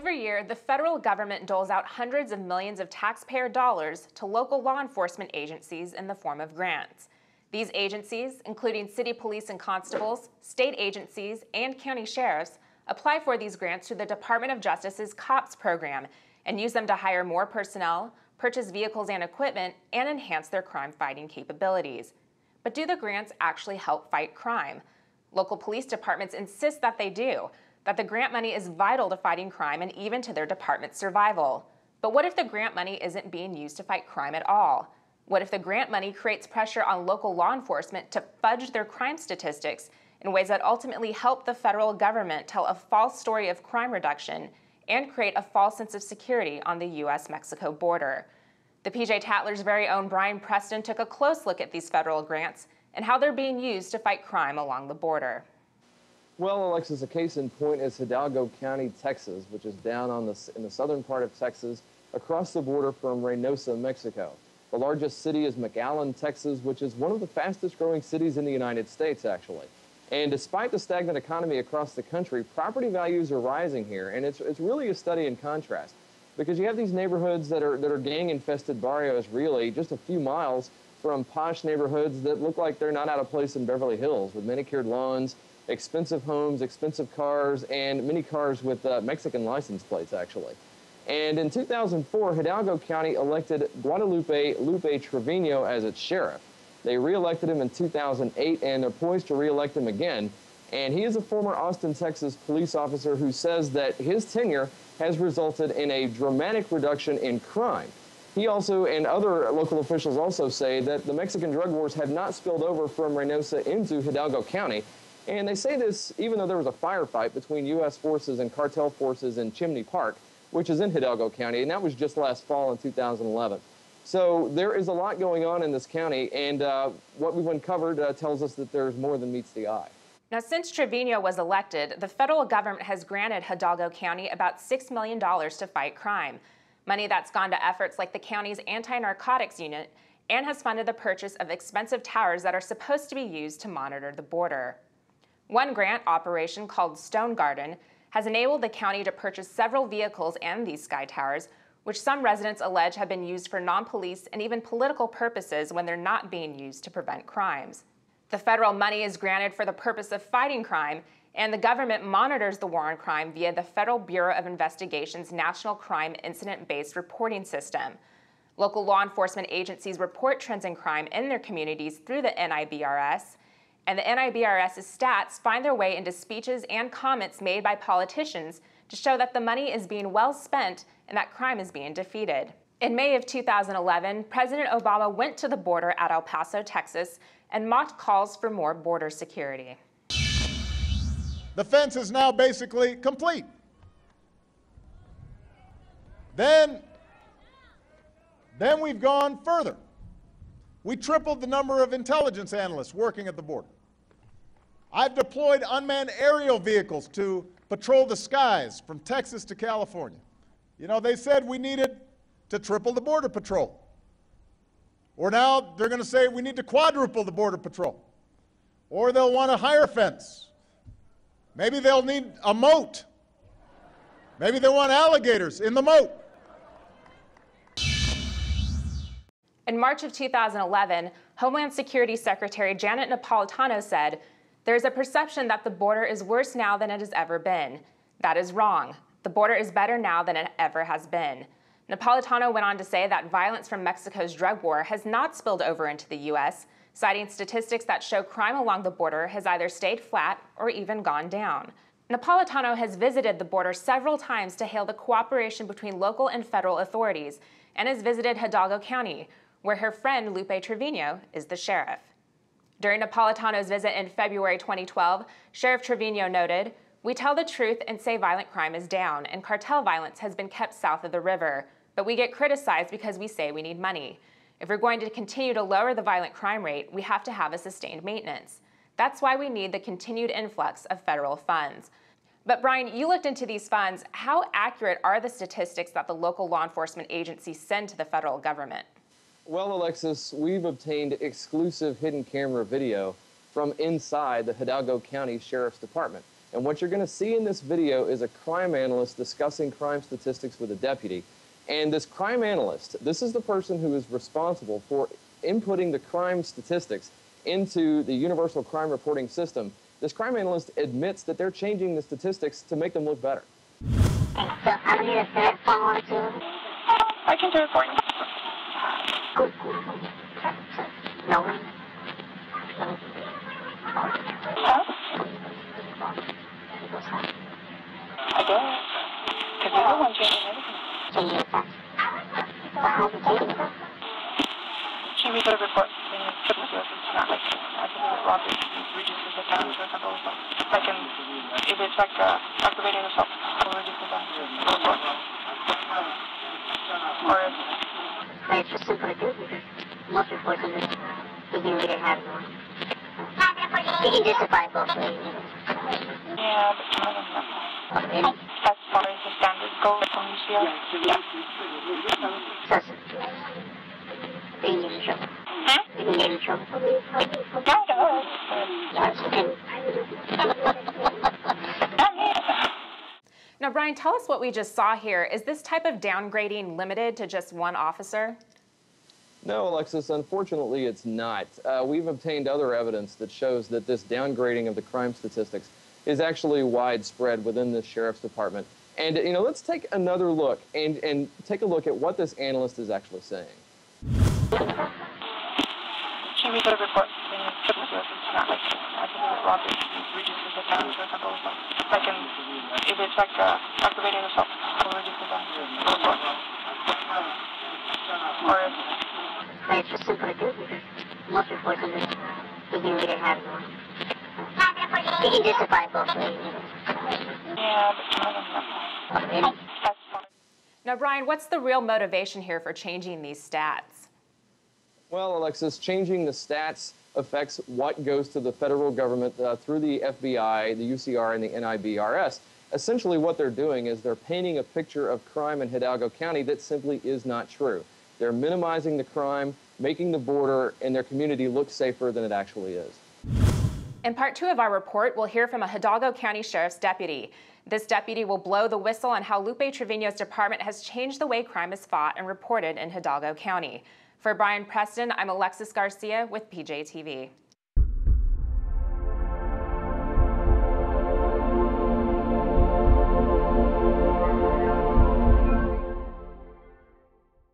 Every year, the federal government doles out hundreds of millions of taxpayer dollars to local law enforcement agencies in the form of grants. These agencies, including city police and constables, state agencies, and county sheriffs, apply for these grants through the Department of Justice's COPS program and use them to hire more personnel, purchase vehicles and equipment, and enhance their crime-fighting capabilities. But do the grants actually help fight crime? Local police departments insist that they do, that the grant money is vital to fighting crime and even to their department's survival. But what if the grant money isn't being used to fight crime at all? What if the grant money creates pressure on local law enforcement to fudge their crime statistics in ways that ultimately help the federal government tell a false story of crime reduction and create a false sense of security on the U.S.-Mexico border? The PJ Tatler's very own Bryan Preston took a close look at these federal grants and how they're being used to fight crime along the border. Well, Alexis, a case in point is Hidalgo County, Texas, which is down in the southern part of Texas, across the border from Reynosa, Mexico. The largest city is McAllen, Texas, which is one of the fastest growing cities in the United States, actually. And despite the stagnant economy across the country, property values are rising here, and it's really a study in contrast, because you have these neighborhoods that are gang-infested barrios, really, just a few miles from posh neighborhoods that look like they're not out of place in Beverly Hills, with manicured lawns, expensive homes, expensive cars, and many cars with Mexican license plates, actually. And in 2004, Hidalgo County elected Guadalupe Lupe Trevino as its sheriff. They re-elected him in 2008, and they're poised to re-elect him again. And he is a former Austin, Texas police officer who says that his tenure has resulted in a dramatic reduction in crime. He also, and other local officials also, say that the Mexican drug wars have not spilled over from Reynosa into Hidalgo County. And they say this even though there was a firefight between U.S. forces and cartel forces in Chimney Park, which is in Hidalgo County, and that was just last fall in 2011. So there is a lot going on in this county, and what we've uncovered tells us that there's more than meets the eye. Now, since Trevino was elected, the federal government has granted Hidalgo County about $6 million to fight crime, money that's gone to efforts like the county's anti-narcotics unit and has funded the purchase of expensive towers that are supposed to be used to monitor the border. One grant operation called Stone Garden has enabled the county to purchase several vehicles and these sky towers, which some residents allege have been used for non-police and even political purposes when they're not being used to prevent crimes. The federal money is granted for the purpose of fighting crime, and the government monitors the war on crime via the Federal Bureau of Investigation's National Crime Incident-Based Reporting System. Local law enforcement agencies report trends in crime in their communities through the NIBRS, and the NIBRS's stats find their way into speeches and comments made by politicians to show that the money is being well spent and that crime is being defeated. In May of 2011, President Obama went to the border at El Paso, Texas, and mocked calls for more border security. The fence is now basically complete. Then we've gone further. We tripled the number of intelligence analysts working at the border. I've deployed unmanned aerial vehicles to patrol the skies from Texas to California. You know, they said we needed to triple the border patrol. Or now they're going to say we need to quadruple the border patrol. Or they'll want a higher fence. Maybe they'll need a moat. Maybe they want alligators in the moat. In March of 2011, Homeland Security Secretary Janet Napolitano said, "There's a perception that the border is worse now than it has ever been. That is wrong. The border is better now than it ever has been." Napolitano went on to say that violence from Mexico's drug war has not spilled over into the U.S., citing statistics that show crime along the border has either stayed flat or even gone down. Napolitano has visited the border several times to hail the cooperation between local and federal authorities and has visited Hidalgo County, where her friend Lupe Trevino is the sheriff. During Napolitano's visit in February 2012, Sheriff Trevino noted, "We tell the truth and say violent crime is down and cartel violence has been kept south of the river, but we get criticized because we say we need money. If we're going to continue to lower the violent crime rate, we have to have a sustained maintenance. That's why we need the continued influx of federal funds." But Bryan, you looked into these funds. How accurate are the statistics that the local law enforcement agencies send to the federal government? Well, Alexis, we've obtained exclusive hidden camera video from inside the Hidalgo County Sheriff's Department. And what you're going to see in this video is a crime analyst discussing crime statistics with a deputy. And this crime analyst, this is the person who is responsible for inputting the crime statistics into the universal crime reporting system. This crime analyst admits that they're changing the statistics to make them look better. So I need a third phone or two. I can do it for you. Good. No. Huh? I guess. Because you're the one changing everything. Changing the fact. How do you change it? She reads the report. It's not like I can do it robbery. Reduces the time, for example. Like if it's like activating yourself, it will reduce the time. Or if But it's just simple to do because most reports in this, you can read it how you want. You can justify both ways. yeah, but I don't know. Okay. As far as the standards go from UCR, yeah. So, you can get in trouble. Huh? You can get in trouble. Not me. Now, Bryan, tell us what we just saw here. Is this type of downgrading limited to just one officer? No, Alexis, unfortunately it's not. We've obtained other evidence that shows that this downgrading of the crime statistics is actually widespread within the sheriff's department. And, let's take another look and take a look at what this analyst is actually saying. She reads the report. It's not like I can do it robbery. Reduces the time, for example. Like if it's like activating yourself, it will reduce the time. Or if But it's just simple to do because most reports in this, you can read it how you want. You can justify both ways. yeah, but I don't know. Okay. That's fine. Now, Bryan, what's the real motivation here for changing these stats? Well, Alexis, changing the stats affects what goes to the federal government through the FBI, the UCR, and the NIBRS. Essentially, what they're doing is they're painting a picture of crime in Hidalgo County that simply is not true. They're minimizing the crime, making the border and their community look safer than it actually is. In part 2 of our report, we'll hear from a Hidalgo County Sheriff's deputy. This deputy will blow the whistle on how Lupe Trevino's department has changed the way crime is fought and reported in Hidalgo County. For Bryan, Preston, I'm Alexis Garcia with PJTV.